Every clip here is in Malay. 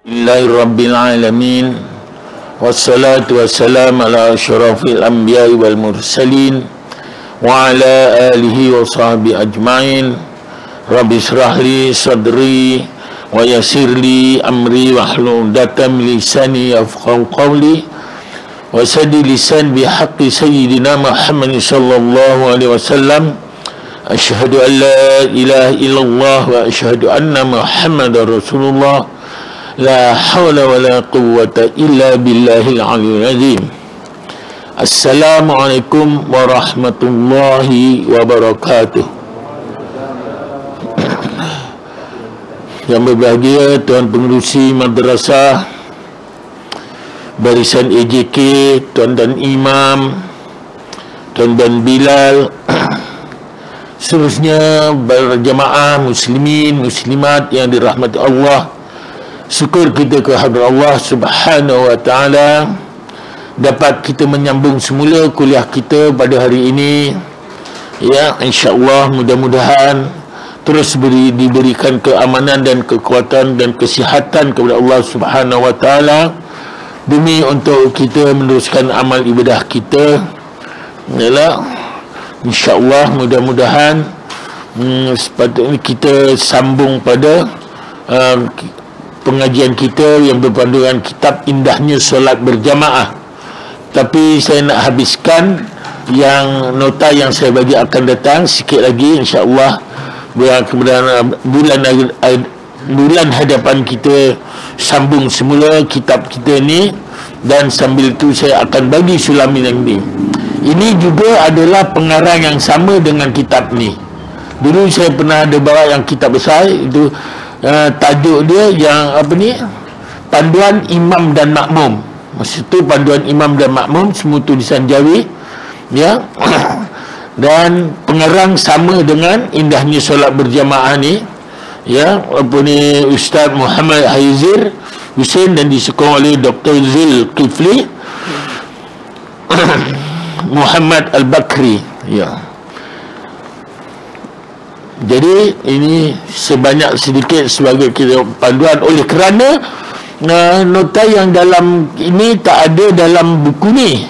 Rabbil alamin wassalatu wassalamu ala asyrafil anbiya'i wal mursalin wa ala alihi wa sahbihi ajma'in. Rabbi israh li sadri wa yassir li amri wahlul 'uqdatam min lisani yafqahu qawli wa saddi lisan bi haqqi sayyidina Muhammad sallallahu alaihi wasallam. Asyhadu an la ilaha illallah wa asyhadu anna Muhammadar Rasulullah. La hawla wa la quwwata illa billahil aliyyil azim. Assalamualaikum warahmatullahi wabarakatuh. Yang berbahagia Tuan Pengerusi Madrasah Barisan AJK, Tuan dan Imam, Tuan dan Bilal, seterusnya berjamaah muslimin muslimat yang dirahmati Allah. Syukur kita kehadrat Allah Subhanahu wa taala dapat kita menyambung semula kuliah kita pada hari ini. Ya, insya-Allah mudah-mudahan terus diberikan keamanan dan kekuatan dan kesihatan kepada Allah Subhanahu wa taala demi untuk kita meneruskan amal ibadah kita. Yalah, insya-Allah mudah-mudahan sepatutnya kita sambung pada pengajian kita yang berpandu dengan kitab Indahnya Solat Berjamaah. Tapi saya nak habiskan yang nota yang saya bagi akan datang sikit lagi, insya-Allah bulan hadapan kita sambung semula kitab kita ni, dan sambil itu saya akan bagi sulamin yang ini. Ini juga adalah pengarang yang sama dengan kitab ni. Dulu saya pernah ada bawa yang kitab besar itu, tajuk dia yang apa ni, Panduan Imam dan Makmum. Maksud tu Panduan Imam dan Makmum, semua tulisan Jawi, ya. Dan pengarang sama dengan Indahnya Solat Berjamaah ni, ya, apa ni, Ustaz Muhammad Haizir Hussein dan disokong oleh Dr. Zulkifli Muhammad Al-Bakri, ya. Jadi ini sebanyak sedikit sebagai panduan. Oleh kerana nota yang dalam ini tak ada dalam buku ni,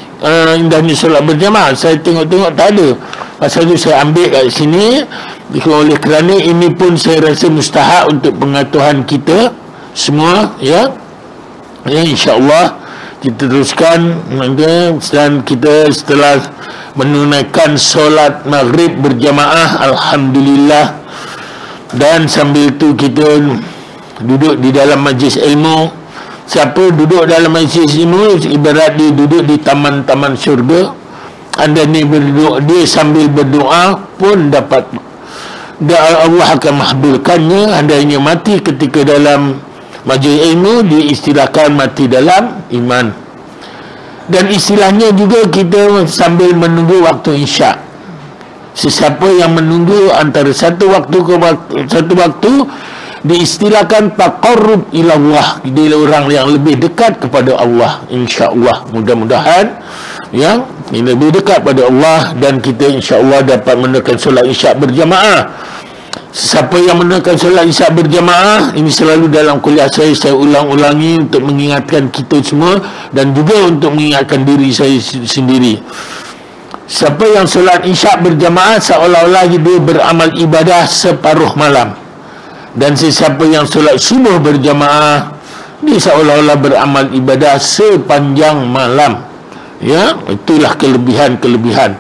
Indahnya Solat Berjamaah, saya tengok-tengok tak ada. Pasal tu saya ambil kat sini. Oleh kerana ini pun saya rasa mustahak untuk pengetahuan kita semua, ya. Ya, insya-Allah kita teruskan, dan kita setelah menunaikan solat maghrib berjamaah, alhamdulillah, dan sambil itu kita duduk di dalam majlis ilmu. Siapa duduk dalam majlis ilmu ibarat dia duduk di taman-taman syurga. Anda ni berdua, dia sambil berdoa pun dapat, Allah akan mahbulkannya. Anda hanya mati ketika dalam majlis ilmu, diistilahkan mati dalam iman. Dan istilahnya juga kita sambil menunggu waktu isyak. Sesiapa yang menunggu antara satu waktu ke satu waktu diistilahkan taqarrub ila Allah, dia orang yang lebih dekat kepada Allah, insya-Allah. Mudah-mudahan yang lebih dekat pada Allah, dan kita insya-Allah dapat menunaikan solat isyak berjamaah. Siapa yang menunaikan solat isyak berjamaah, ini selalu dalam kuliah saya ulang-ulangi untuk mengingatkan kita semua dan juga untuk mengingatkan diri saya sendiri. Siapa yang solat isyak berjamaah seolah-olah dia beramal ibadah separuh malam, dan sesiapa yang solat subuh berjamaah, dia seolah-olah beramal ibadah sepanjang malam. Ya, itulah kelebihan-kelebihan.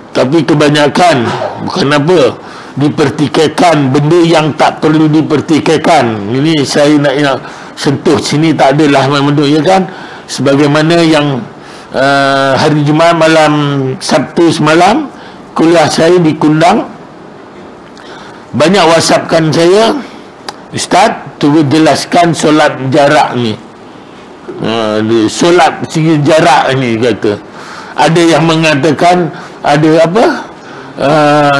Tapi kebanyakan bukan apa, dipertikaikan benda yang tak perlu dipertikaikan. Ini saya nak sentuh sini, tak adalah benda, ya kan. Sebagaimana yang hari Jumaat malam, Sabtu semalam kuliah saya di Kundang, banyak whatsappkan saya, Ustaz, cuba jelaskan solat jarak ni, solat segi jarak ni, kata. Ada yang mengatakan ada apa,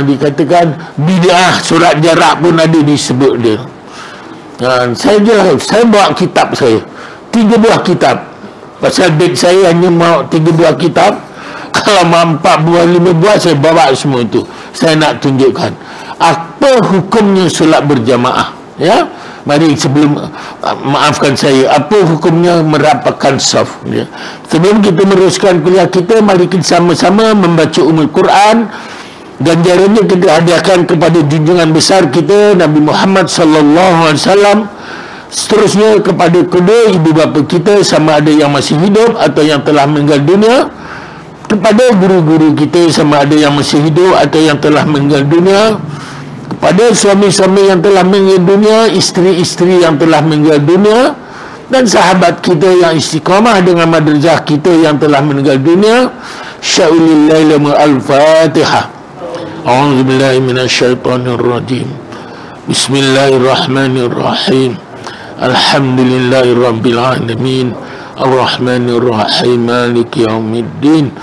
dikatakan bid'ah solat jarak pun ada disebut dia. Saya bawa kitab saya 3 buah kitab. Pasal beg saya hanya mau 3 buah kitab. Kalau mau 4 buah 5 buah saya bawa semua tu. Saya nak tunjukkan apa hukumnya solat berjamaah. Ya, mari sebelum maafkan saya, apa hukumnya merapatkan saf? Ya. Sebelum kita meneruskan kuliah kita, mari kita sama-sama membaca Quran. Ganjarannya kita hadiahkan kepada junjungan besar kita Nabi Muhammad sallallahu alaihi wasallam. Seterusnya kepada kedua ibu bapa kita, sama ada yang masih hidup atau yang telah meninggal dunia. Kepada guru-guru kita, sama ada yang masih hidup atau yang telah meninggal dunia. Kepada suami-suami yang telah meninggal dunia, isteri-isteri yang telah meninggal dunia, dan sahabat kita yang istiqamah dengan madrasah kita yang telah meninggal dunia. Sya'ulillahil al-Fatihah. A'udzubillahi minasyaitonirrajim. Bismillahirrahmanirrahim. Alhamdulillahirabbil alamin. Ar-Rahmanir-Rahim. Maliki yaumiddin.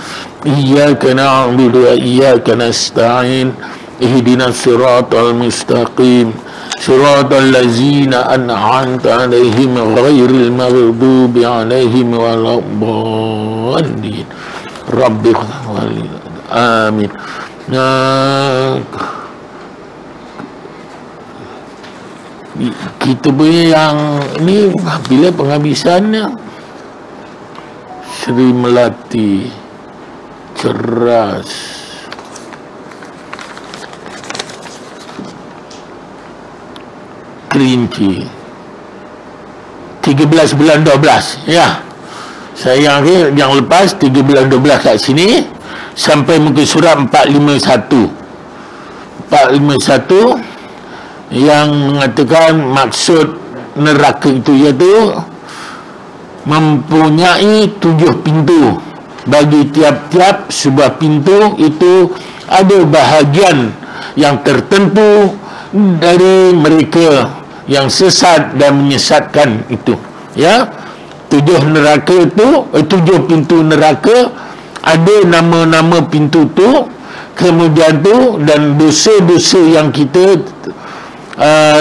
Iyyaka na'budu wa iyyaka nasta'in. Ihdinas siratal mustaqim. Siratal ladzina an'amta 'alaihim ghairil maghdubi 'alaihim waladdallin. Rabbil alamin. Amin. Kita punya yang ni bila penghabisannya? Sri Melati Ceras. Kerinci 13 bulan 12. Ya, saya yang lepas 3 bulan 12 kat sini sampai muka surat 451 yang mengatakan maksud neraka itu iaitu mempunyai 7 pintu. Bagi tiap-tiap sebuah pintu itu ada bahagian yang tertentu dari mereka yang sesat dan menyesatkan itu. Ya, 7 neraka itu, 7 pintu neraka, ada nama-nama pintu tu, kemudian tu, dan dosa-dosa yang kita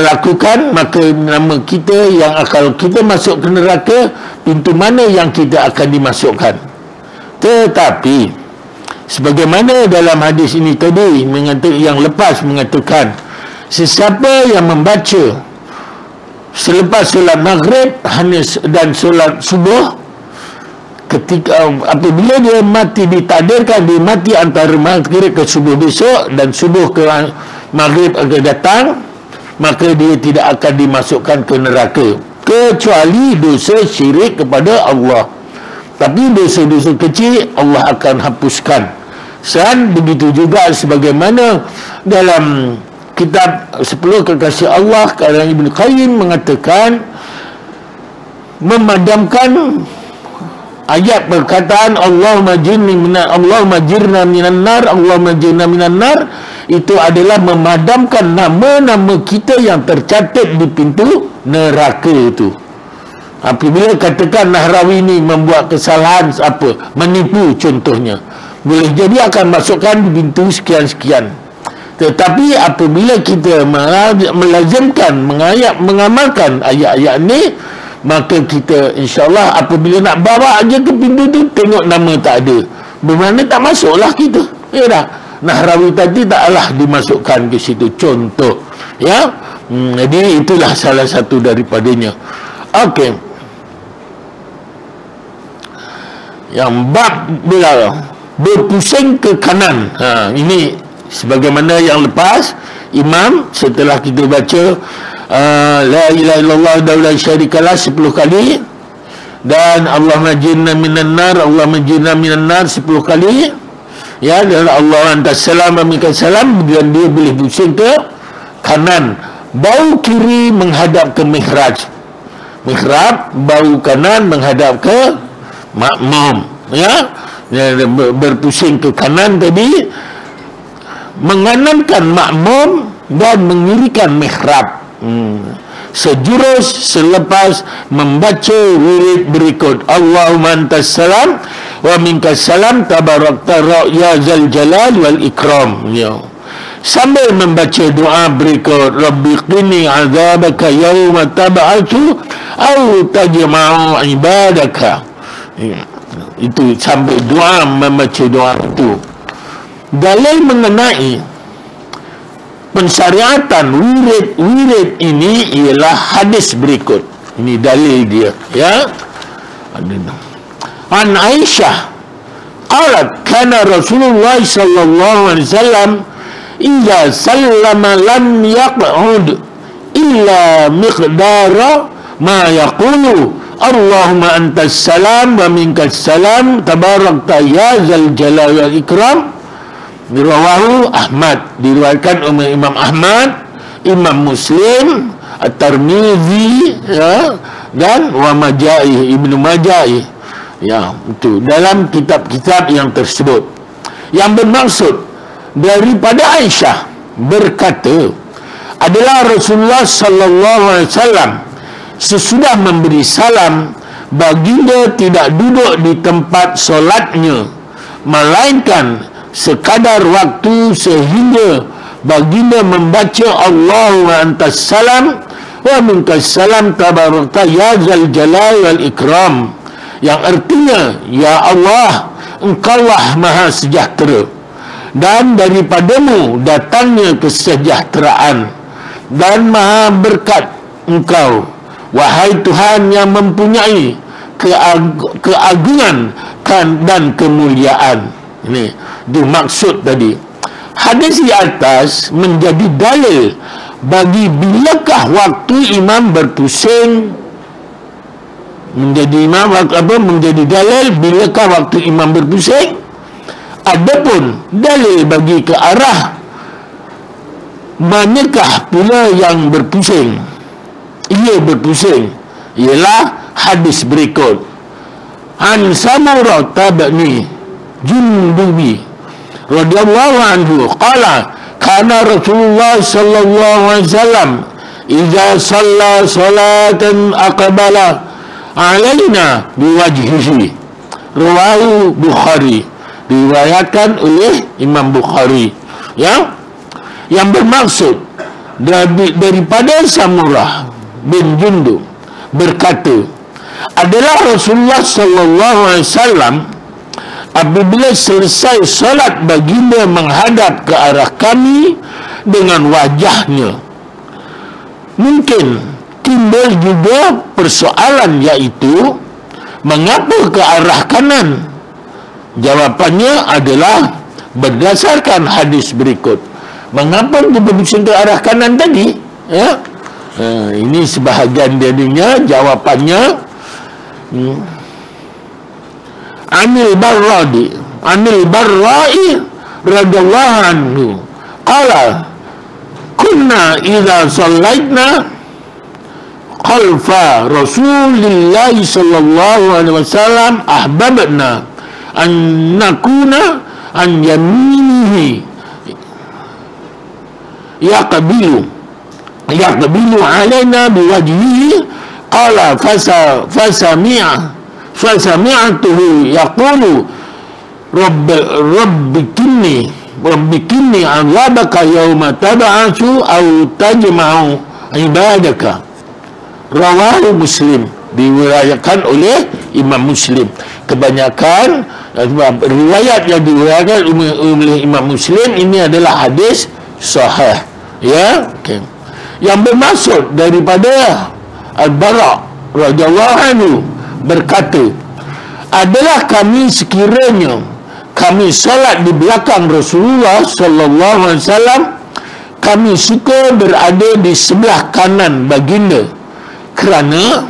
lakukan, maka nama kita yang akan kita masuk ke neraka, pintu mana yang kita akan dimasukkan. Tetapi sebagaimana dalam hadis ini tadi yang lepas mengatakan, sesiapa yang membaca selepas solat maghrib dan solat subuh, ketika apabila dia mati, ditakdirkan dia mati antara maghrib ke subuh besok dan subuh ke maghrib akan datang, maka dia tidak akan dimasukkan ke neraka kecuali dosa syirik kepada Allah. Tapi dosa-dosa kecil Allah akan hapuskan. Dan begitu juga sebagaimana dalam kitab 10 kekasih Allah, karangan Ibn Qayyim mengatakan, memadamkan ayat perkataan Allahumma jirna minan nar, Allahumma jirna minan nar, itu adalah memadamkan nama-nama kita yang tercatat di pintu neraka itu. Apabila katakan Nahrawi ini membuat kesalahan apa, menipu contohnya, boleh jadi akan masukkan di pintu sekian-sekian. Tetapi apabila kita melazimkan, mengamalkan ayat-ayat ini, maka kita insyaAllah apabila nak bawa aja ke pintu tu, tengok nama tak ada, bermakna tak masuklah kita. Ya dah, Nahrawi tadi taklah dimasukkan ke situ, contoh. Ya, jadi itulah salah satu daripadanya. Okey. Yang bab bila berpusing ke kanan, ini sebagaimana yang lepas imam setelah kita baca la ilaha illallah wa la syarikalah 10 kali, dan Allahumma jinna minan nar, Allahumma jinna minan nar 10 kali, ya, dan Allah antas salam wa minkas salam, dan dia boleh pusing ke kanan. Bau kiri menghadap ke mihrab, bau kanan menghadap ke makmum. Ya, berpusing ke kanan tadi menganamkan makmum dan mengirikan mihrab. Sejurus selepas membaca wirid berikut, Allahumma antas salam wa minkas salam tabarakta ya zal jalal wal ikram. Ya, sambil membaca doa berikut, Rabbi qini azabaka yawma tab'atu au tajma'u ibadaka. Ya, itu sambil doa, membaca doa itu. Dalil mengenai pensyariatan wirid ini ialah hadis berikut. Ini dalil dia, ya. An Aisyah qalat kana Rasulullah sallallahu alaihi wasallam idza sallama lam yaq'ud illa miqdara ma yaqulu Allahumma antas salam wa minkas salam tabarakta ya zal jalali wal ikram. Rawahu Ahmad, diriwayatkan oleh Imam Ahmad, Imam Muslim, At-Tirmizi, ya, dan wa Majah, Ibnu Majah, ya, itu dalam kitab-kitab yang tersebut. Yang bermaksud daripada Aisyah berkata adalah Rasulullah sallallahu alaihi wasallam sesudah memberi salam, baginda tidak duduk di tempat solatnya, melainkan sekadar waktu sehingga baginda membaca Allahumma antas salam wa minkas salam tabarakta ya zal jalal wal ikram, yang artinya ya Allah, engkaulah maha sejahtera dan daripadamu datangnya kesejahteraan dan maha berkat engkau, wahai Tuhan yang mempunyai keagungan dan kemuliaan. Ini itu maksud tadi. Hadis di atas menjadi dalil bagi bilakah waktu imam berpusing, menjadi dalil bilakah waktu imam berpusing. Adapun dalil bagi ke arah manakah pula yang berpusing, ia berpusing, ialah hadis berikut. An Samurah tabani Jundubi radhiyallahu anhu qala kana Rasulullah sallallahu alaihi wasallam idza shalla salatan aqbala alaina biwajhihi. Rawahu Bukhari, diriwayatkan oleh Imam Bukhari, ya. Yang bermaksud daripada Samurah bin Jundub berkata adalah Rasulullah sallallahu alaihi wasallam apabila selesai solat, baginda menghadap ke arah kami dengan wajahnya. Mungkin timbul juga persoalan, iaitu mengapa ke arah kanan? Jawapannya adalah berdasarkan hadis berikut. Mengapa dia berpusing ke arah kanan tadi? Ya, ini sebahagian darinya jawapannya. Anil Barra'i radhiyallahu anhu qala kunna idza shallaitna khalfa Rasulillah sallallahu alaihi wasallam ahbabna an nakuna an yaminihi yaqbilu alaina biwajhihi qala fasami'tuhu yaqulu rabbikinni azabaka yawma tab'atsu aw tajma'u ibadaka. Rawahu Muslim, diriwayatkan oleh Imam Muslim. Kebanyakan riwayat yang diriwayatkan oleh Imam Muslim ini adalah hadis sahih, ya. Okay. Yang bermaksud daripada Al-Bara' radhiyallahu anhu berkata adalah kami sekiranya kami salat di belakang Rasulullah sallallahu alaihi wasallam, kami suka berada di sebelah kanan baginda, kerana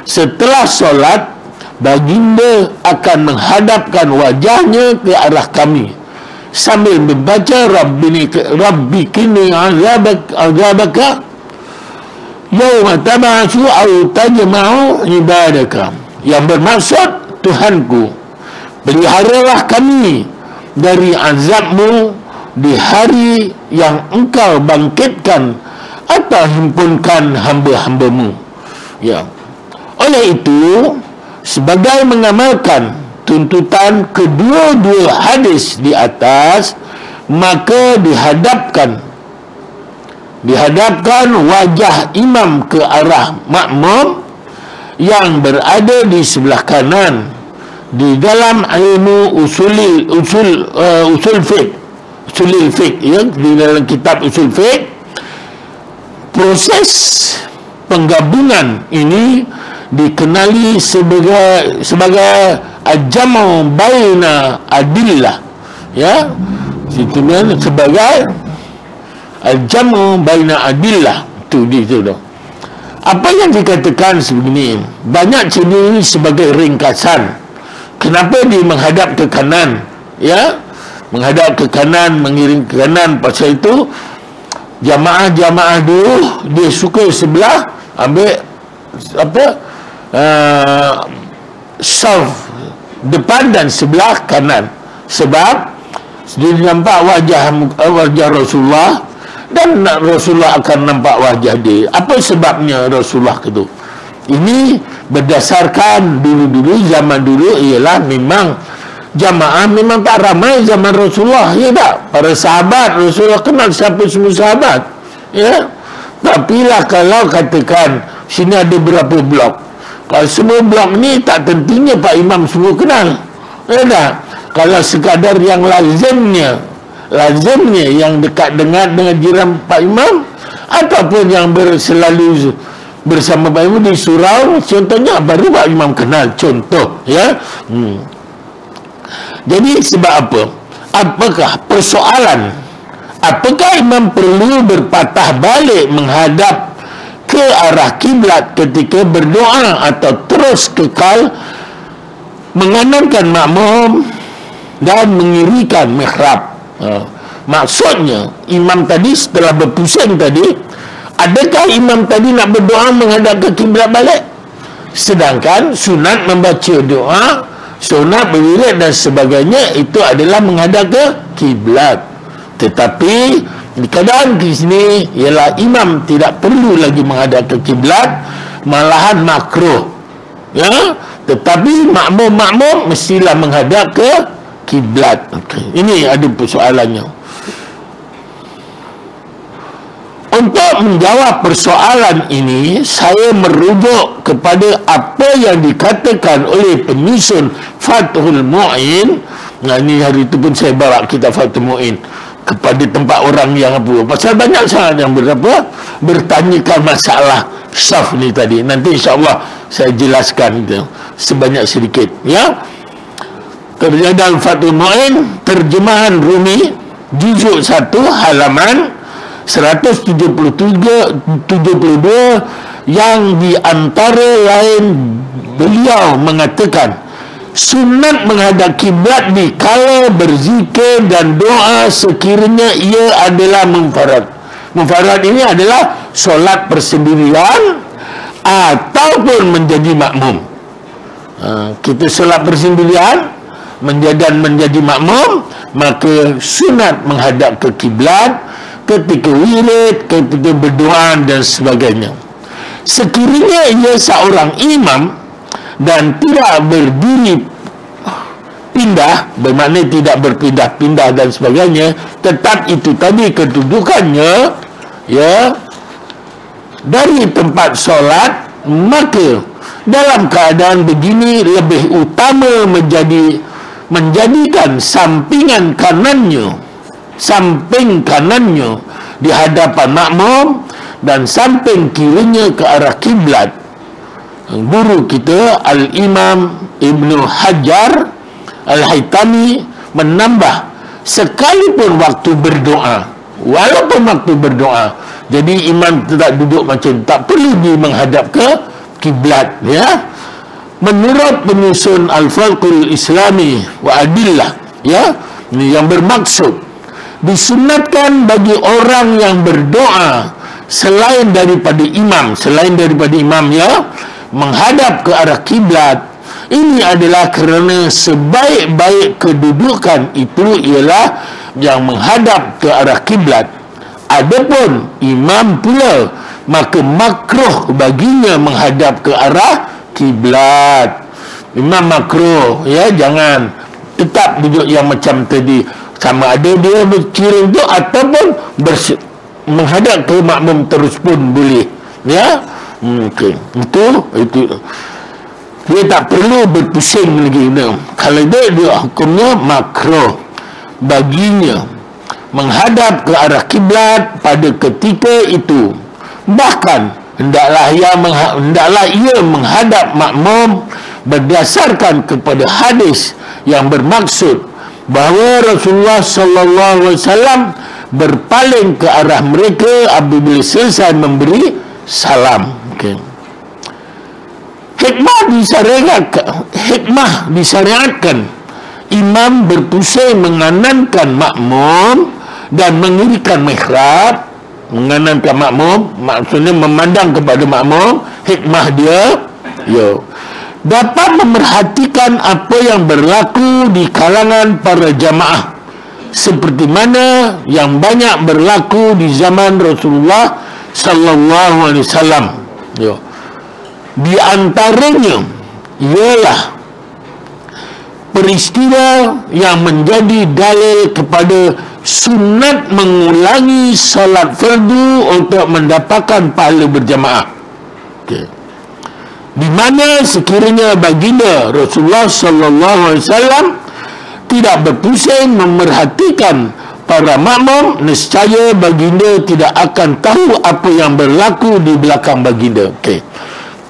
setelah solat baginda akan menghadapkan wajahnya ke arah kami sambil membaca rabbikini azabaka yawma tab'atsu aw tajma'u ibadaka, yang bermaksud Tuhanku, peliharalah kami dari azabmu di hari yang engkau bangkitkan atau himpunkan hamba-hambamu, ya. Oleh itu, sebagai mengamalkan tuntutan kedua-dua hadis di atas, maka dihadapkan wajah imam ke arah makmum yang berada di sebelah kanan. Di dalam ilmu usul fiqh, usulul fiqh, ya, di dalam kitab usul fiqh, proses penggabungan ini dikenali sebagai al-jam'u baina adillah, ya, itu sebagai al-jam'u baina adillah. Itu dia. Apa yang dikatakan sebegini, banyak sini sebagai ringkasan. Kenapa dia menghadap ke kanan, ya, menghadap ke kanan, mengiring ke kanan? Pasal itu jamaah dulu dia suka sebelah ambil saf depan dan sebelah kanan, sebab dia nampak wajah Rasulullah dan Rasulullah akan nampak wajah dia. Apa sebabnya Rasulullah itu? Ini berdasarkan dulu zaman dulu ialah memang jamaah memang tak ramai zaman Rasulullah, ya tak? Para sahabat Rasulullah kenal siapa semua sahabat, ya. Tapi lah kalau katakan sini ada berapa blok, kalau semua blok ni tak tentunya Pak Imam semua kenal, ya tak? Kalau sekadar yang lazimnya yang dekat dengan jiran Pak Imam, ataupun yang selalu bersama Pak Imam di surau contohnya, baru Pak Imam kenal, contoh, ya. Jadi sebab apa? Apakah persoalan? Apakah imam perlu berpatah balik menghadap ke arah kiblat ketika berdoa, atau terus kekal menganankan makmum dan mengirikan mihrab? Maksudnya imam tadi setelah berpusing tadi, adakah imam tadi nak berdoa menghadap ke kiblat balik? Sedangkan sunat membaca doa, sunat berwirid dan sebagainya itu adalah menghadap ke kiblat. Tetapi di keadaan di sini ialah imam tidak perlu lagi menghadap ke kiblat, malahan makruh, ya. Tetapi makmum mestilah menghadap ke kiblat. Ini ada persoalannya. Untuk menjawab persoalan ini, saya merujuk kepada apa yang dikatakan oleh penyusun Fathul Mu'in. Nah, ini hari itu pun saya bawa kitab Fathul Mu'in kepada tempat orang yang apa, pasal banyak sangat yang bertanyakan masalah saf ni tadi. Nanti insyaAllah saya jelaskan itu sebanyak sedikit, ya. Dalam Fathul Mu'in terjemahan Rumi juzuk 1 halaman 172 yang di antara lain beliau mengatakan sunat menghadap kiblat di kala berzikir dan doa sekiranya ia adalah munfarad. Munfarad ini adalah solat persendirian ataupun menjadi makmum. Kita solat persendirian menjadi makmum, maka sunat menghadap ke kiblat ketika wirid, ketika berdoa dan sebagainya. Sekiranya ia seorang imam dan tidak berdiri pindah, bermakna tidak berpindah-pindah dan sebagainya, tetap itu tadi kedudukannya, ya, dari tempat solat, maka dalam keadaan begini lebih utama menjadikan samping kanannya di hadapan makmum dan samping kirinya ke arah kiblat. Guru kita Al-Imam Ibnu Hajar Al-Haytami menambah, sekalipun waktu berdoa, walaupun waktu berdoa, jadi imam tetap duduk macam tak perlu dia menghadap ke kiblat, ya. Menurut penyusun Al-Falqul Islami wa Adillah, ya, ini yang bermaksud disunatkan bagi orang yang berdoa selain daripada imam, ya, menghadap ke arah kiblat. Ini adalah kerana sebaik-baik kedudukan itu ialah yang menghadap ke arah kiblat. Adapun imam pula, maka makruh baginya menghadap ke arah kiblat. Imam makruh, ya, jangan tetap duduk yang macam tadi, sama ada dia berkirim tu ataupun menghadap ke makmum terus pun boleh, ya. Okey, itu dia tak perlu berpusing lagi, no. Kalau dia hukumnya makruh baginya menghadap ke arah kiblat pada ketika itu. Bahkan hendaklah ia menghadap makmum berdasarkan kepada hadis yang bermaksud bahawa Rasulullah sallallahu alaihi wasallam berpaling ke arah mereka apabila selesai memberi salam. Okey. Hikmah disyariatkan imam berpusing menganankan makmum dan mengirikan mihrab. Menganankan makmum maksudnya memandang kepada makmum. Hikmah dia dapat memerhatikan apa yang berlaku di kalangan para jamaah, seperti mana yang banyak berlaku di zaman Rasulullah sallallahu alaihi wasallam. Di antaranya ialah peristiwa yang menjadi dalil kepada sunat mengulangi salat fardu untuk mendapatkan pahala berjamaah. Di mana sekiranya baginda Rasulullah sallallahu alaihi wasallam tidak berpusing memerhatikan para makmum, nescaya baginda tidak akan tahu apa yang berlaku di belakang baginda.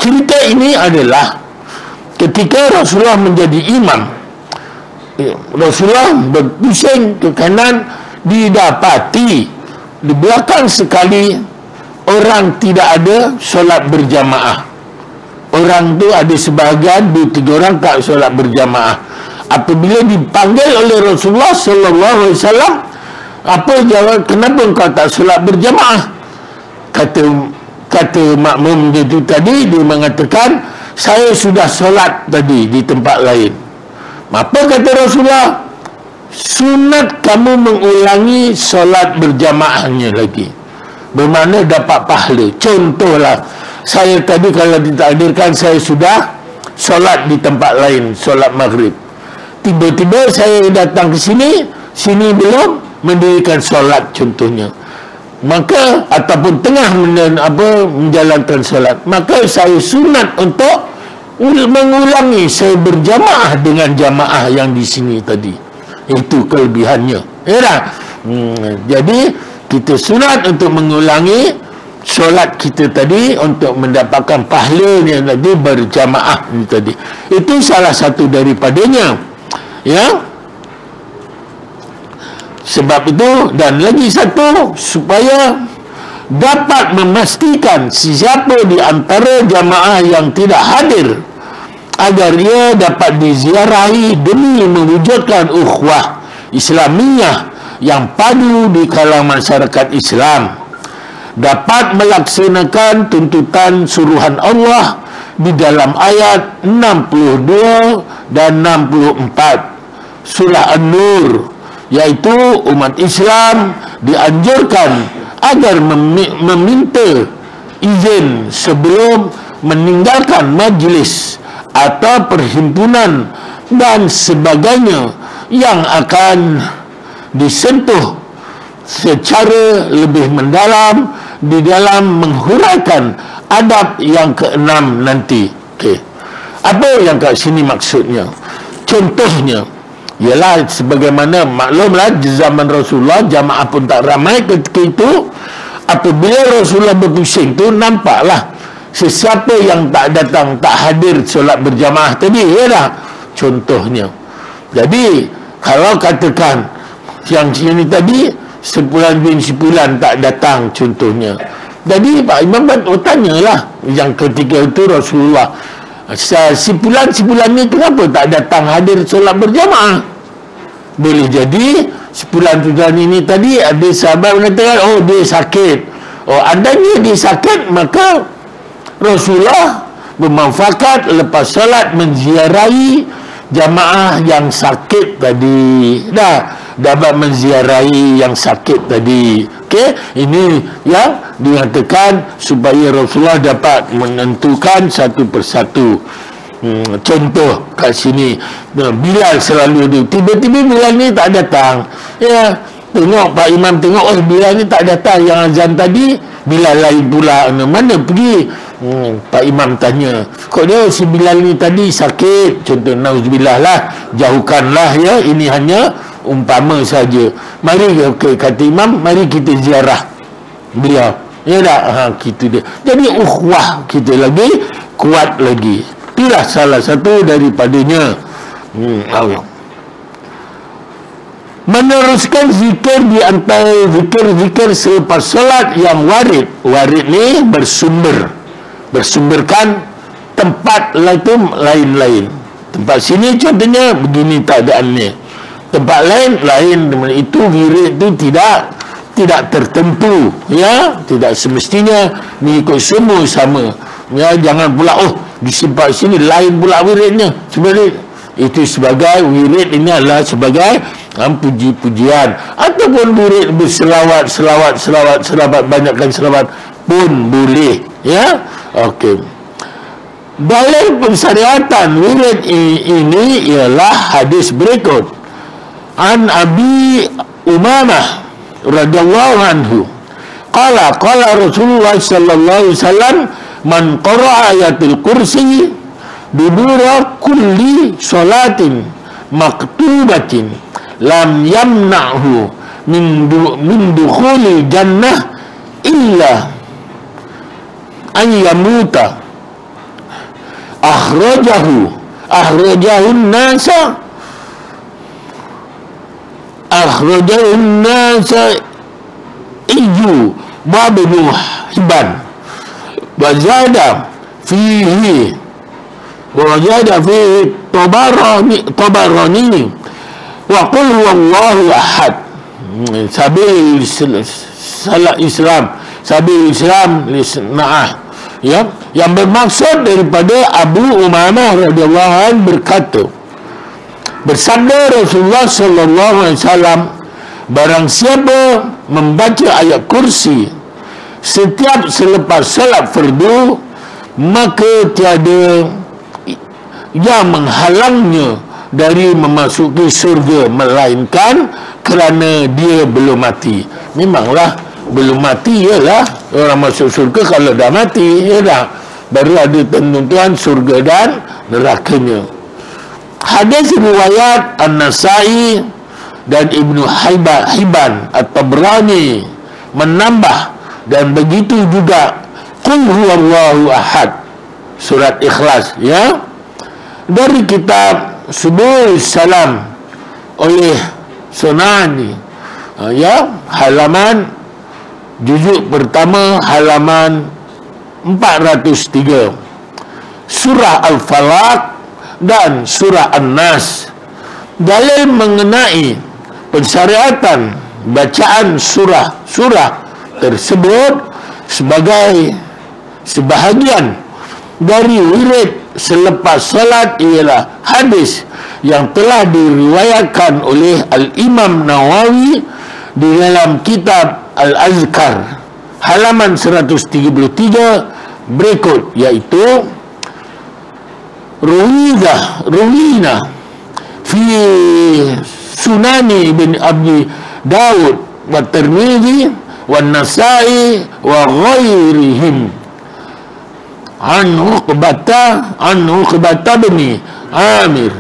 Cerita ini adalah ketika Rasulullah menjadi imam, Rasulullah berpusing ke kanan, didapati di belakang sekali orang tidak ada solat berjamaah. Orang tu ada sebahagian 2-3 orang tak solat berjamaah. Apabila dipanggil oleh Rasulullah sallallahu alaihi wasallam, apa jawab, kenapa engkau tak solat berjamaah? Kata makmum itu tadi, dia mengatakan, saya sudah solat tadi di tempat lain. Apa kata Rasulullah? Sunat kamu mengulangi solat berjamaahnya lagi, bermakna dapat pahala. Contohlah, saya tadi kalau ditakdirkan saya sudah solat di tempat lain, solat maghrib. Tiba-tiba saya datang ke sini belum mendirikan solat contohnya. Maka ataupun tengah menjalankan solat, maka saya sunat untuk mengulangi, saya berjamaah dengan jamaah yang di sini tadi. Itu kelebihannya. Jadi kita sunat untuk mengulangi solat kita tadi untuk mendapatkan pahala yang tadi berjamaah ini tadi. Itu salah satu daripadanya. Sebab itu, dan lagi satu, supaya dapat memastikan siapa di antara jamaah yang tidak hadir, agar ia dapat diziarahi demi mewujudkan ukhuwah Islamiyah yang padu di kalangan masyarakat Islam, dapat melaksanakan tuntutan suruhan Allah di dalam ayat 62 dan 64 surah An-Nur, iaitu umat Islam dianjurkan agar meminta izin sebelum meninggalkan majlis atau perhimpunan dan sebagainya yang akan disentuh secara lebih mendalam di dalam menghuraikan adab yang keenam nanti. Apa yang kat sini maksudnya? Contohnya ialah sebagaimana maklumlah di zaman Rasulullah jamaah pun tak ramai ketika itu. Apabila Rasulullah berpusing tu, nampaklah sesiapa yang tak datang, tak hadir solat berjamaah tadi, contohnya. Jadi kalau katakan yang sini tadi sepulan bin sepulan tak datang contohnya, jadi Pak Imam bertanyalah yang ketika itu Rasulullah, sepulan ni kenapa tak datang hadir solat berjamaah? Boleh jadi sepulan ini tadi ada sahabat mengatakan, oh dia sakit. Adanya dia sakit, maka Rasulullah bermanfaat lepas solat menziarahi jamaah yang sakit tadi. Dapat menziarahi yang sakit tadi. Ini yang dinyatakan supaya Rasulullah dapat menentukan satu persatu. Contoh kat sini, Bilal selalu ada. Tiba-tiba Bilal ni tak datang. Tengok Pak Imam tengok, Bilal ni tak datang. Yang azan tadi Bilal lain pula. Mana pergi? Pak Imam tanya, kok dia si Bilal ni tadi sakit? Contoh, nauzubillah lah, jauhkanlah ini hanya umpama saja. Mari kata imam, mari kita ziarah beliau. Ya tak? Gitu dia. Jadi ukhuwah kita lagi kuat lagi. Itulah salah satu daripadanya. Meneruskan zikir di antara zikir-zikir selepas solat yang warid. Warid ni bersumberkan tempat lain-lain. Tempat sini contohnya begini keadaannya. Tempat lain. Itu wirid itu tidak tertentu, ya, tidak semestinya mengikut semua sama. Ya, jangan pula di tempat sini lain pula wiridnya. Sebenarnya itu sebagai wirid ini adalah sebagai puji-pujian ataupun wirid berselawat, banyakkan selawat pun boleh, ya. Okey. Dalam pensyariatan wirid ini ialah hadis berikut. An Abi Umamah radhiyallahu anhu qala Rasulullah sallallahu alaihi wasallam man qara'a ayatul kursi dubura kulli salatin maktubatin lam yamna'hu min dukhuli jannah illa an yamuta akhrajahu an-nasa iju Ibnu Hibban wa zada fihi Tabarani wa qul huwallahu ahad. Sabil Islam lisna'ah, ya, yang bermaksud daripada Abu Umamah radhiyallahu anhu berkata, bersabda Rasulullah sallallahu alaihi wasallam, barang siapa membaca ayat kursi setiap selepas salat fardu, maka tiada yang menghalangnya dari memasuki surga melainkan kerana dia belum mati. Memanglah belum mati ialah orang masuk surga kalau dah mati, ya dah, baru ada tentuan surga dan nerakanya. Hadis riwayat An-Nasai dan Ibnu Hibban At-Tabrani menambah, dan begitu juga Qul huwallahu ahad, surat Ikhlas, ya, dari kitab Subul Salam oleh Sunani, ya, halaman juzuk pertama halaman 403, surah Al-Falaq dan surah An-Nas. Dalil mengenai pensyariatan bacaan surah tersebut sebagai sebahagian dari wirid selepas salat ialah hadis yang telah diriwayatkan oleh Al-Imam Nawawi di dalam kitab Al-Azkar halaman 133 berikut, iaitu ruwina fi sunani bin Abi Dawud wa Tirmidzi wa Nasai wa ghairihim an Uqbata bin Amir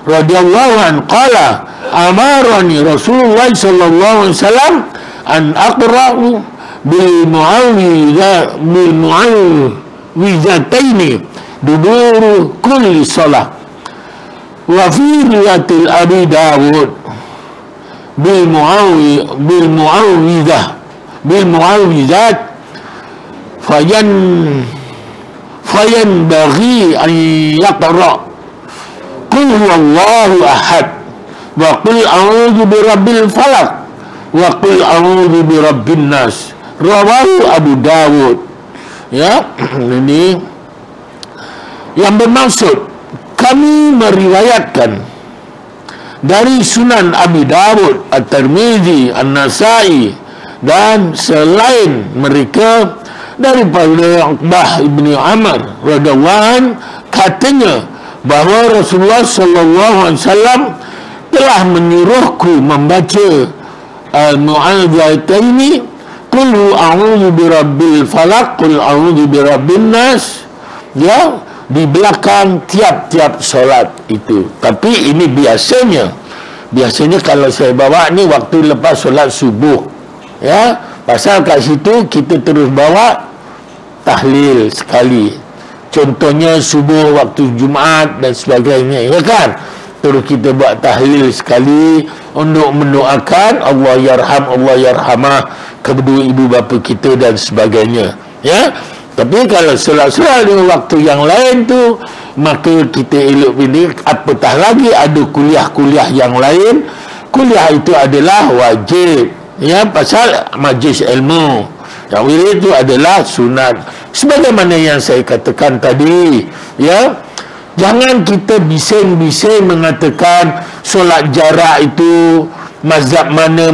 radhiyallahu anhu qala amarani Rasulullah sallallahu alaihi wasallam an aqra'u bil mu'awwidhataini duburu kulli salah wa fi riwayatil Abi Dawud bil mu'awwidhat fayanbaghi an yaqra' qul huwallahu ahad wa qul a'udzu birabbil falaq wa qul a'udzu birabbin nas, rawahu Abu Dawud. Ya, ini yang bermaksud kami meriwayatkan dari Sunan Abi Dawud, At-Tirmidzi, An-Nasai dan selain mereka daripada Uqbah ibn Amr radhiyallahu anhu, katanya bahawa Rasulullah sallallahu alaihi wasallam telah menyuruhku membaca al-mu'awwidhataini qul a'udzu birabbil falaq qul a'udzu birabbin nas, ya, di belakang tiap-tiap solat itu. Tapi ini biasanya biasanya kalau saya bawa ni waktu lepas solat subuh, ya, pasal kat situ kita terus bawa tahlil sekali. Contohnya subuh waktu Jumaat dan sebagainya, ya kan? Terus kita buat tahlil sekali untuk mendoakan Allah yarham, Allah yarhamah kedua ibu bapa kita dan sebagainya, ya. Tapi kalau solat-solat di waktu yang lain tu, maka kita elok pilih, apatah lagi ada kuliah-kuliah yang lain. Kuliah itu adalah wajib, ya, pasal majlis ilmu. Yang wirid itu adalah sunat. Sebagaimana yang saya katakan tadi, ya, jangan kita bising-bising mengatakan solat jarak itu mazhab mana,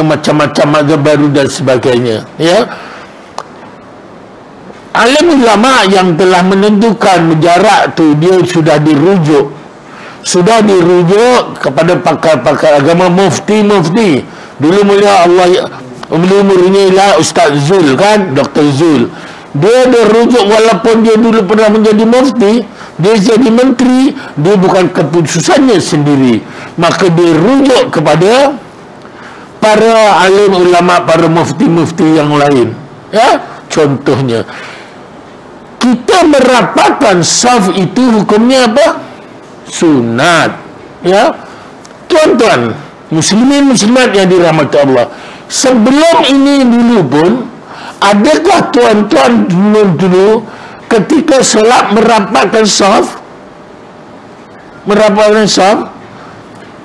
macam-macam mazhab baru dan sebagainya, ya. Alim ulama yang telah menentukan jarak tu, dia sudah dirujuk kepada pakar-pakar agama, mufti. Dulu mulia Allah umurnya ialah Ustaz Zul, kan, Dr. Zul. Dia rujuk, walaupun dia dulu pernah menjadi mufti, dia jadi menteri, dia bukan keputusannya sendiri, maka dia rujuk kepada para alim ulama, para mufti yang lain, ya. Contohnya, kita merapatkan saf itu hukumnya apa? Sunat, ya. Tuan-tuan muslimin muslimat yang dirahmati Allah, sebelum ini dulu pun, adakah tuan-tuan dulu ketika solat merapatkan saf?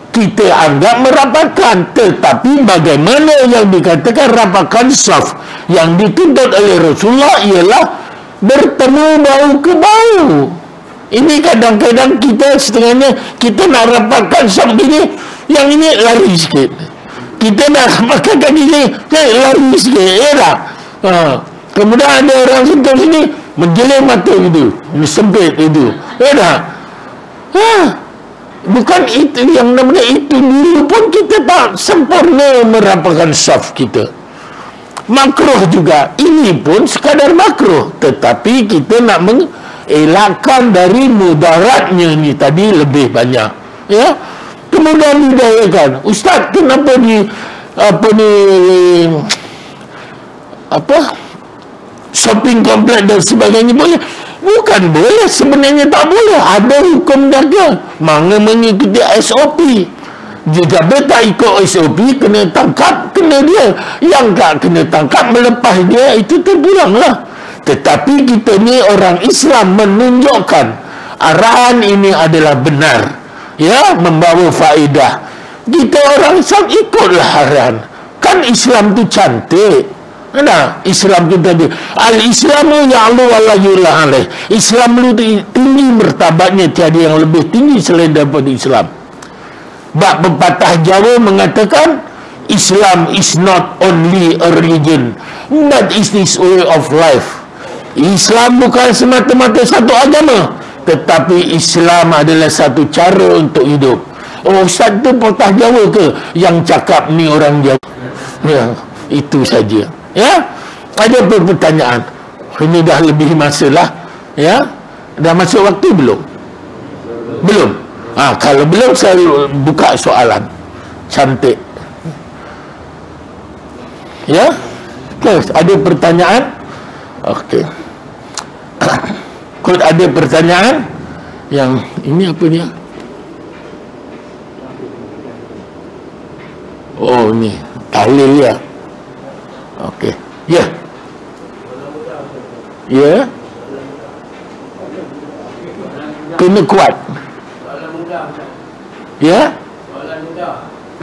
Kita anggap merapatkan, tetapi bagaimana yang dikatakan rapatkan saf? Yang dituntut oleh Rasulullah ialah bertemu bau ke bau. Ini kadang-kadang kita setengahnya, kita nak rapatkan saf gini, yang ini lari sikit. Kita nak rapatkan gini, lari sikit, ya tak? Kemudian ada orang sentuh sini, menjeling mata itu, sempit itu, ya tak? Bukan itu yang namanya, itu dulu pun kita tak sempurna merapatkan saf kita. Makruh juga, ini pun sekadar makruh, tetapi kita nak mengelakkan dari mudaratnya ni tadi lebih banyak, ya. Kemudian didayakan, Ustaz, kenapa shopping kompleks dan sebagainya boleh? Bukan boleh, sebenarnya tak boleh, ada hukum jaga, mana mengikuti SOP. Jika dia tak ikut SOP, kena tangkap, kena dia. Yang tak kena tangkap, melepas dia, itu terpulanglah. Tetapi kita ni orang Islam menunjukkan arahan ini adalah benar, ya, membawa faedah. Kita orang Islam ikutlah arahan. Kan Islam tu cantik. Nah, Islam kita dia, al-Islamu ya'lu wa la yu'la alaih. Islam itu tinggi martabatnya, tiada yang lebih tinggi selain daripada Islam. Bab pepatah Jawa mengatakan, Islam is not only a religion, but it is way of life. Islam bukan semata-mata satu agama, tetapi Islam adalah satu cara untuk hidup. Oh, Ustaz tu pepatah Jawa ke? Yang cakap ni orang Jawa. Ya, itu saja. Ya, ada pertanyaan. Ini dah lebih masa lah, ya. Dah masuk waktu belum? Belum. Kalau belum, saya buka soalan. Cantik. Ya? Okay. Ada pertanyaan? Okey. Kalau ada pertanyaan, yang ini apa dia? Oh, ni tahlil ya. Okey. Ya. Ya. Kena kuat. Ya?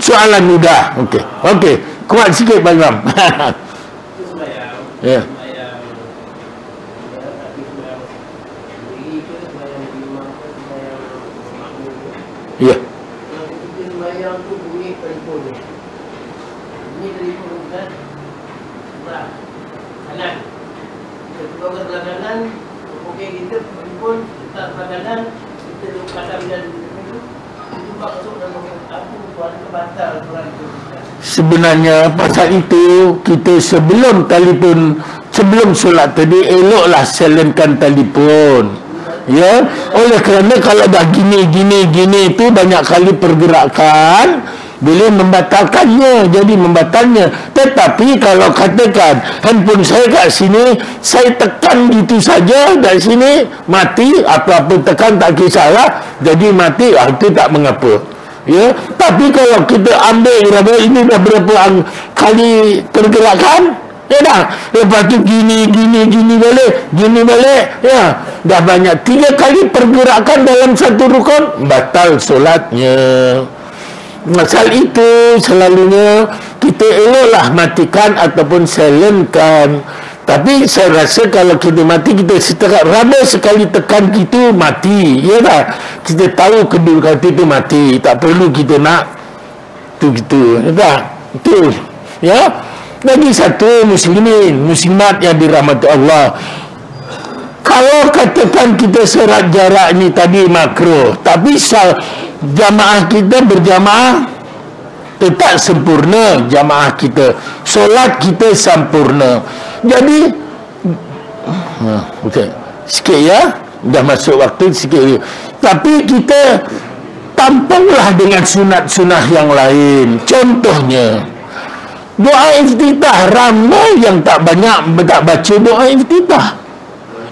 Soalan mudah. Okey. Okey. Kuat sikit Bang Ram. Ya. Ya. Sebenarnya pasal itu, kita sebelum telefon, sebelum solat tadi, eloklah silenkan telefon. Ya, oleh kerana kalau dah gini itu banyak kali pergerakan boleh membatalkannya, jadi membatalnya. Tetapi kalau katakan handphone saya kat sini, saya tekan gitu saja dari sini mati, apa-apa tekan tak kisahlah, jadi mati, itu tak mengapa. Ya, tapi kalau kita ambil ini dah berapa kali pergerakan, ya dah, lepas tu gini balik, ya dah banyak 3 kali pergerakan dalam satu rukun, batal solatnya. Masal itu selalunya kita eloklah matikan ataupun silentkan. Tapi saya rasa kalau kita mati, kita setakat raba sekali tekan gitu mati, ya tak? Kita tahu kedudukan itu mati, tak perlu kita nak tu gitu, ya tak? Itu, ya. Lagi satu, muslimat yang dirahmati Allah. Kalau katakan kita serat jarak ni tadi makruh, tapi jamaah kita berjamaah tetap sempurna, jamaah kita, solat kita sempurna. Jadi okay, sikit ya, dah masuk waktu sikit. Tapi kita tampunglah dengan sunat-sunat yang lain. Contohnya doa iftitah, ramai yang tak baca doa iftitah.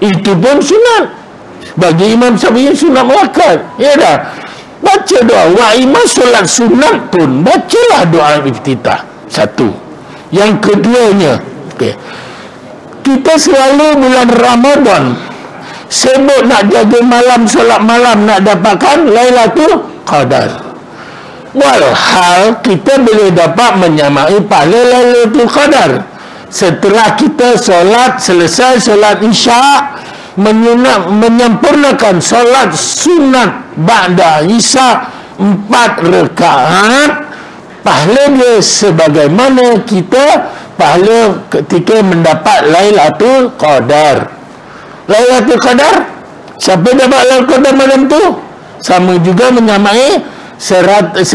Itu pun sunat. Bagi Imam Syafi'i sunat muakkad. Ya dah. Baca doa. Wa imam solat sunat pun bacalah doa iftitah. Satu. Yang keduanya, okay, kita selalu bulan Ramadan sibuk nak jaga malam, solat malam, nak dapatkan Lailatul Qadar. Walhal kita boleh dapat menyamai pahala Lailatul Qadar setelah kita selesai solat isya, menyempurnakan solat sunat ba'da isya 4 rakaat, pahala dia sebagaimana kita pahala ketika mendapat Lailatul Qadar. Lailatul Qadar, siapa dapat Lailatul Qadar malam tu? Sama juga menyamai 1000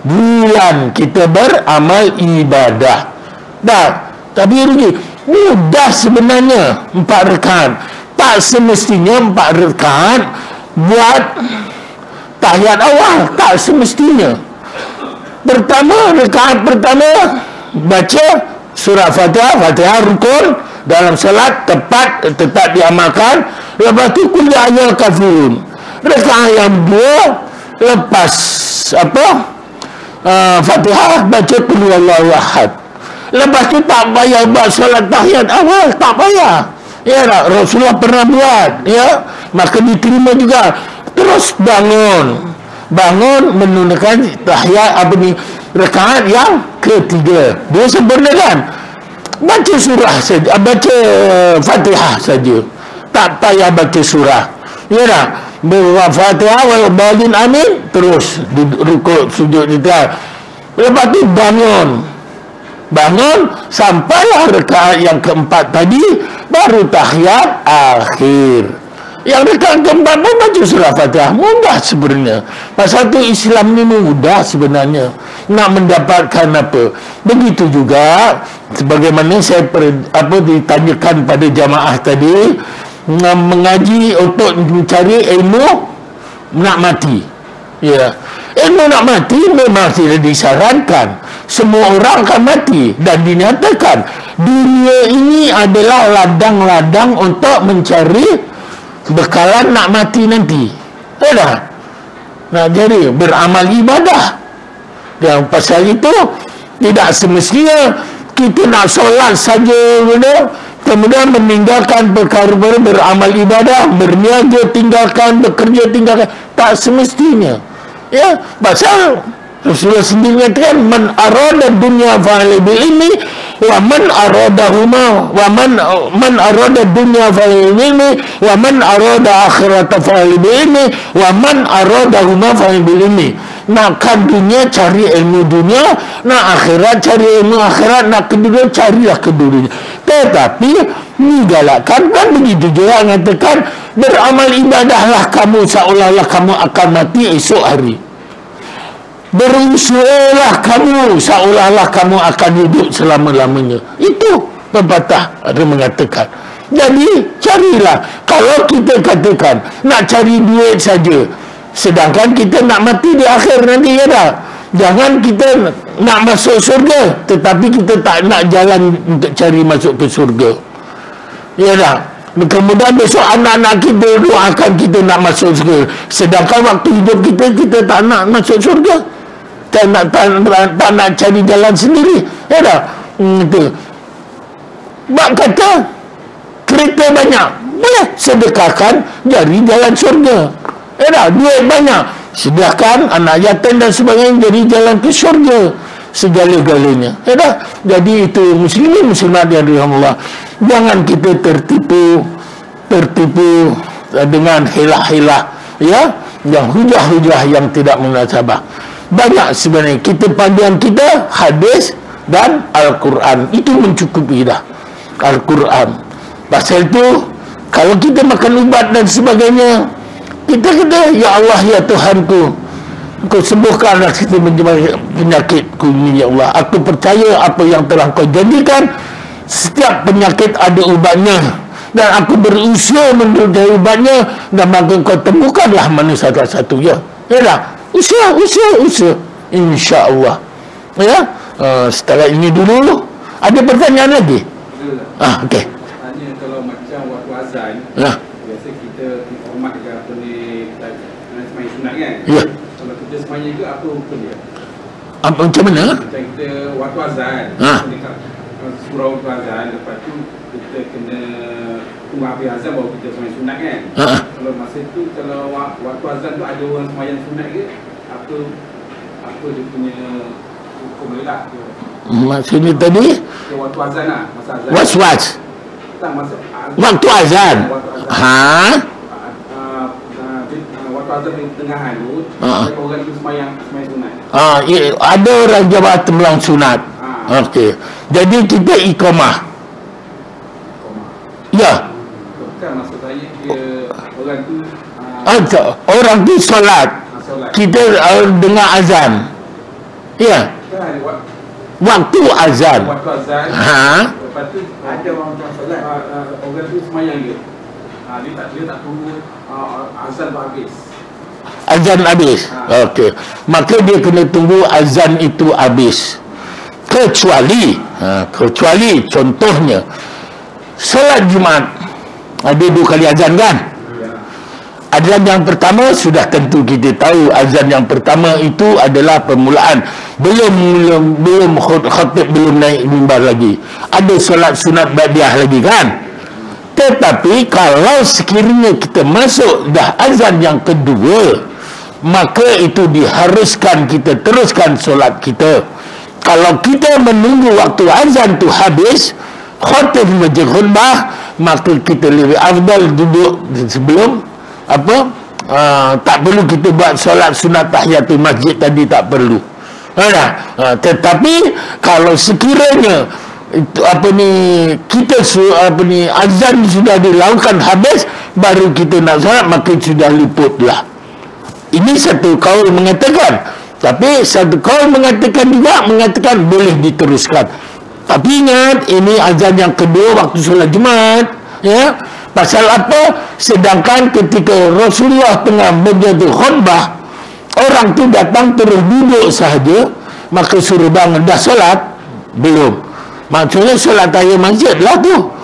bulan kita beramal ibadah. Dah, tapi rugi. Mudah sebenarnya 4 rakaat. Tak semestinya 4 rakaat buat tahiyat awal, tak semestinya. Rakaat pertama baca surah Fatihah rukun dalam salat, tetap diamalkan. Lepas tu qul ya ayyuhal kafirun. Rakaat yang 2 lepas Fatihah baca qul huwallahu ahad. Lepas tu tak payah buat solat tahiyat awal, tak payah. Ya, Rasulullah pernah buat, ya, maka diterima juga. Terus bangun menunaikan tahiyat rakaat yang ketiga. Dia sempurnakan. Baca surah saja, baca Fatihah saja. Tak payah baca surah. Ya dah. Fatihah wal balin amin, terus rukuk sujud kita. Lepas tu bangun sampailah rakaat yang keempat tadi, baru tahiyat akhir. Yang rakaat keempat pun baca surah Fatihah. Mudah sebenarnya. Pasal tu Islam ni mudah sebenarnya. Nak mendapatkan apa? Begitu juga sebagaimana saya ditanyakan pada jamaah tadi, mengaji untuk mencari ilmu nak mati. Ya. Ilmu nak mati memang tidak disarankan. Semua orang akan mati dan dinyatakan dunia ini adalah ladang-ladang untuk mencari bekalan nak mati nanti. Tidak. Nah, jadi beramal ibadah. Dan pasal itu tidak semestinya kita nak solat saja, kemudian meninggalkan perkara beramal ibadah, berniaga tinggalkan, bekerja tinggalkan. Tak semestinya. Ya, pasal Rasulullah sendiri mengatakan man arada dunya fa'ali bil ilmi wa man aradahuma wa man arada dunya fa'ali bil ilmi wa man arada akhirata fa'ali bil ilmi wa man aradahuma fa'ali bil ilmi. Nakkan dunia cari ilmu dunia, nak akhirat cari ilmu akhirat, nak kedua carilah kedudukan. Tetapi digalakkan kan begitu juga, mengatakan beramal ibadahlah kamu seolah-olah kamu akan mati esok hari. Berusahalah kamu seolah-olah kamu akan hidup selama-lamanya. Itu pepatah ada mengatakan. Jadi carilah. Kalau kita katakan nak cari duit saja, sedangkan kita nak mati di akhir nanti, ya dah. Jangan kita nak masuk surga tetapi kita tak nak jalan untuk cari masuk ke surga, ya dah. Kemudian besok anak-anak kita doakan kita nak masuk surga, sedangkan waktu hidup kita tak nak masuk surga, tak nak cari jalan sendiri, ya dah. Itu bak kata kereta banyak, boleh sedekahkan jadi jalan surga, ya dah. Duit banyak, sediakan anak yatim dan sebagainya jadi jalan ke syurga segala-galanya, ya dah. Jadi itu muslimin muslimat yang dirahmati Allah, jangan kita tertipu dengan hilah-hilah, ya, yang hujah-hujah yang tidak munasabah. Banyak sebenarnya kita panduan kita hadis dan Al-Quran, itu mencukupi dah. Al-Quran, pasal itu kalau kita makan ubat dan sebagainya, kita kata, ya Allah, ya Tuhanku, Kau sembuhkanlah kita penyakitku ini, ya Allah. Aku percaya apa yang telah Kau janjikan, setiap penyakit ada ubatnya, dan aku berusaha mencari ubatnya, dan maka Kau temukanlah mana satu-satunya. Ya dah, usaha, insya-Allah. Ya, setelah ini dulu. Ada pertanyaan lagi? Okey. Tanya, kalau macam waktu azan, biasa kita hormat ke apa ni, sembahyang sunat kan? Ya. Kalau kita sembahyang ke, apa hukum dia? Macam mana? Macam kita waktu azan, dekat surau waktu azan, lepas tu kita kena tunggu habis azan baru kita sembahyang sunat kan? Kalau masa tu, kalau waktu azan tu ada orang sembahyang sunat ke, apa dia punya hukum dia lah? Maksudnya tadi waktu azan lah, masa azan. Was-was Tak, masa waktu azan. Waktu azan di tengahan tu, orang tu sembahyang sunat. Ada orang jamaah tembelang sunat. Okey. Jadi kita iqamah. Ya. Bukan, maksud saya dia orang tu orang tu solat. Kita dengar azan. Ya. Waktu azan. Lepas tu ada orang solat, orang tu sembahyang dia. Dia tak tunggu azan tu habis. Azan habis. Okey. Maka dia kena tunggu azan itu habis. Kecuali contohnya solat Jumaat ada 2 kali azan kan? Azan yang pertama sudah tentu kita tahu, azan yang pertama itu adalah permulaan, belum khatib, belum naik mimbar lagi. Ada solat sunat ba'diyah lagi kan? Tetapi kalau sekiranya kita masuk dah azan yang kedua, maka itu diharuskan kita teruskan solat kita. Kalau kita menunggu waktu azan tu habis, khatib majlis khutbah, maka kita lebih afdal duduk sebelum tak perlu kita buat solat sunat tahiyatul masjid tadi, tak perlu. Tetapi kalau sekiranya itu kita azan sudah dilakukan habis baru kita nak solat, maka sudah luputlah. Ini satu kaul mengatakan, tapi satu kaul mengatakan boleh diteruskan. Tapi ingat, ini azan yang kedua waktu solat Jumaat, ya. Pasal apa? Sedangkan ketika Rasulullah tengah menjadi khutbah, orang tu datang terus duduk sahaja, maka suruh bangun. Dah solat? Belum. Maksudnya solat tahiyat masjid lah tu.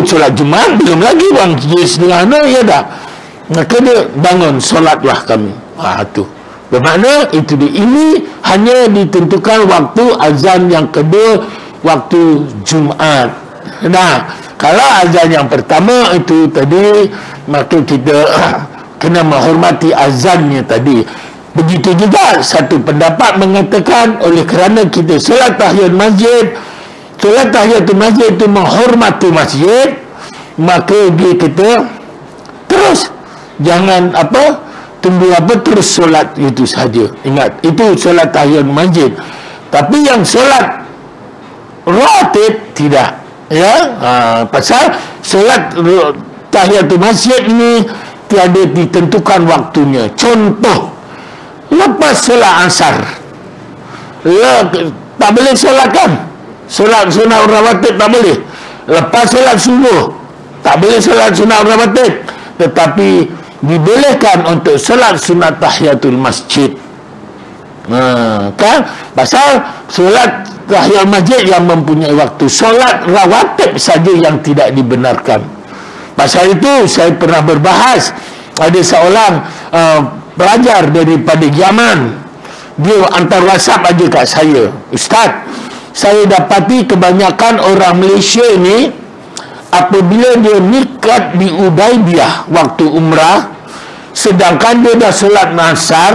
Solat Jumaat belum lagi, bang. Setengah ya dah. Maka dia bangun, solatlah kami. Tu. Bermakna itu dia. Ini hanya ditentukan waktu azan yang kedua, waktu Jumaat. Nah, kalau azan yang pertama itu tadi, maka kita kena menghormati azannya tadi. Begitu juga satu pendapat mengatakan, oleh kerana kita solat tahiyatul masjid itu menghormati masjid, maka dia kata terus, jangan tunggu terus solat itu saja. Ingat, itu solat tahiyatul masjid. Tapi yang solat rawatib tidak. Ya, pasal solat tahiyatul masjid ni tiada ditentukan waktunya. Contoh, lepas solat asar, tak boleh solat kan? Solat sunat rawatib tak boleh. Lepas solat subuh, Tak boleh solat sunat rawatib, tetapi dibolehkan untuk solat sunat tahiyatul masjid. Kan? Pasal solat tahiyatul masjid yang mempunyai waktu, solat rawatib saja yang tidak dibenarkan. Pasal itu saya pernah berbahas, ada seorang pelajar daripada Yaman, dia hantar WhatsApp aja kat saya, Ustaz, saya dapati kebanyakan orang Malaysia ni apabila dia mikat di Ubaidiyah waktu umrah, sedangkan dia dah solat asar,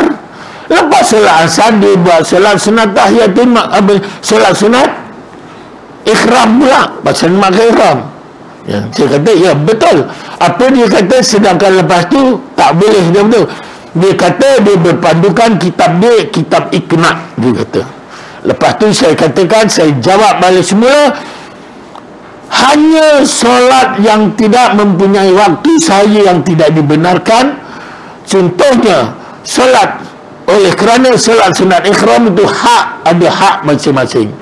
lepas solat asar dia buat solat sunat tahiyatul solat sunat ikhram pula, pasal makan ikhram. Ya, saya kata ya betul. Apa dia kata, sedangkan lepas tu tak boleh, dia betul. Dia kata dia berpandukan kitab dia, kitab Iqna, dia kata. Lepas tu saya katakan, saya jawab balik semula, hanya solat yang tidak mempunyai waktu sahaja yang tidak dibenarkan. Contohnya solat, oleh kerana solat sunat ikhram itu ada hak masing-masing.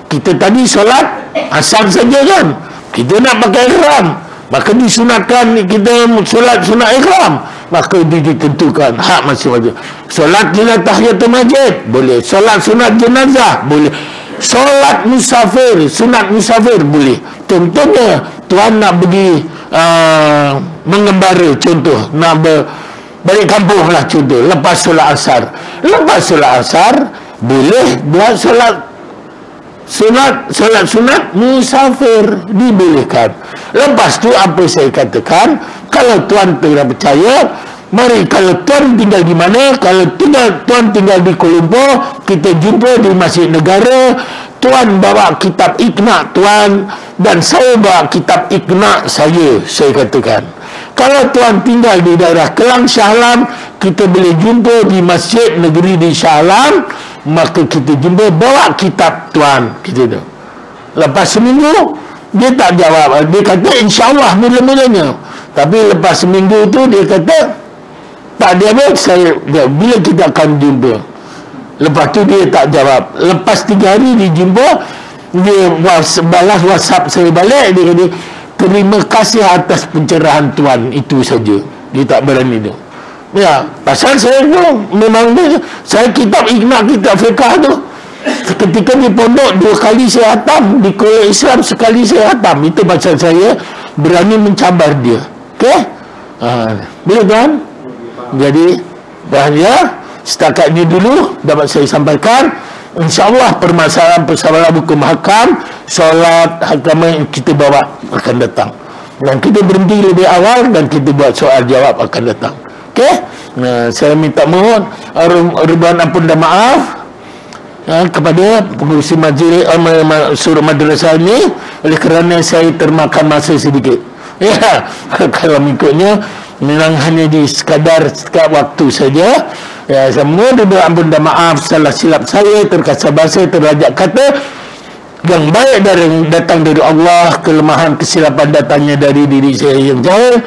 Kita tadi solat asar saja kan, kita nak pakai ikhram, maka disunatkan kita solat sunat ikhram, maka ditentukan hak masing-masing. Solat sunat tahiyatul masjid boleh, solat sunat jenazah boleh, solat musafir, sunat musafir boleh. Contohnya tuan nak pergi mengembara, contoh nak balik kampung lah, contoh lepas solat asar, boleh buat solat sunat musafir, dibolehkan. Lepas tu apa saya katakan, kalau tuan tidak percaya, mari, kalau tuan tinggal di mana, kalau tuan tinggal di Kuala Lumpur, kita jumpa di Masjid Negara, tuan bawa kitab Iqna tuan, dan saya bawa kitab Iqna saya katakan. Kalau tuan tinggal di daerah Kelang Shah Alam, kita boleh jumpa di Masjid Negeri di Shah Alam, maka kita jumpa, bawa kitab tuan, kita tu. Lepas seminggu dia tak jawab, dia kata insyaAllah mula-mulanya, tapi lepas seminggu tu dia kata tak ada apa, bila kita akan jumpa. Lepas tu dia tak jawab. Lepas 3 hari dia jumpa, dia balas WhatsApp saya balik, dia kata terima kasih atas pencerahan tuan, itu saja. Dia tak berani tu. Ya, pasal saya tu memang saya kitab Iqna, kitab fiqah tu, ketika di pondok 2 kali saya hatam, di Kuala Islam sekali saya hatam. Itu pasal saya berani mencabar dia. Okey? Boleh tuan? Jadi bahaya, setakat ini dulu dapat saya sampaikan. InsyaAllah permasalahan hukum hakam, solat hakam yang kita bawa akan datang, dan kita berhenti lebih awal dan kita buat soal jawab akan datang. Okey? Nah, saya minta mohon ribuan ampun dan maaf kepada pengurusi majlis surau madrasah ini, oleh kerana saya termakan masa sedikit. Ya, kalau mengikutnya memang hanya di sekadar waktu saja. Ya, saya mohon ribuan ampun dan maaf salah silap saya, terkasar bahasa, terlajak kata. Yang baik datang dari Allah, kelemahan kesilapan datangnya dari diri saya yang jahil.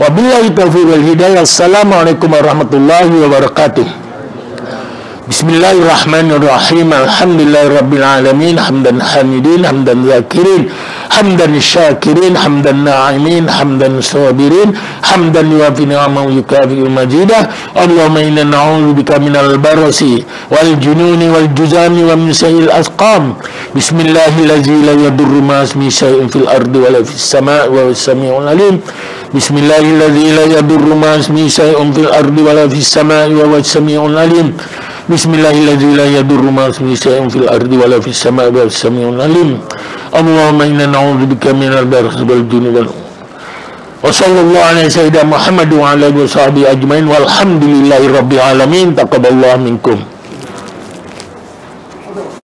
Wabillahi taufiq wal hidayah. Assalamualaikum warahmatullahi wabarakatuh. Bismillahirrahmanirrahim. Alhamdulillahirabbil alamin, hamdan hamidin, hamdan zakirin, hamdan syakirin, hamdan na'imin, hamdan sabirin, hamdan yuwafi ni'amahu yukafi'u majidah. Allahumma inna na'udzubika minal barasi wal jununi wal juzami wa min sayyi'il asqam. Bismillahirrahmanirrahim. La yadurru ma ismi syai'un fil ardi wa la fis sama'i wa huwas sami'ul alim. Bismillahirrahmanirrahim. La yadurru ma ismi syai'un fil ardi wa la fis sama'i wa huwas sami'ul alim. Bismillahirrahmanirrahim. La yadurru ma ismi syai'un fil ardi wa la fis sama'i wa huwas sami'ul alim. Allahumma inna na'udzubika minal barasi wal jununi wal wa sallallahu ala sayyidina Muhammad wa ala alihi wa sahbihi ajmain walhamdulillahi rabbil alamin. Taqabbalallahu minkum.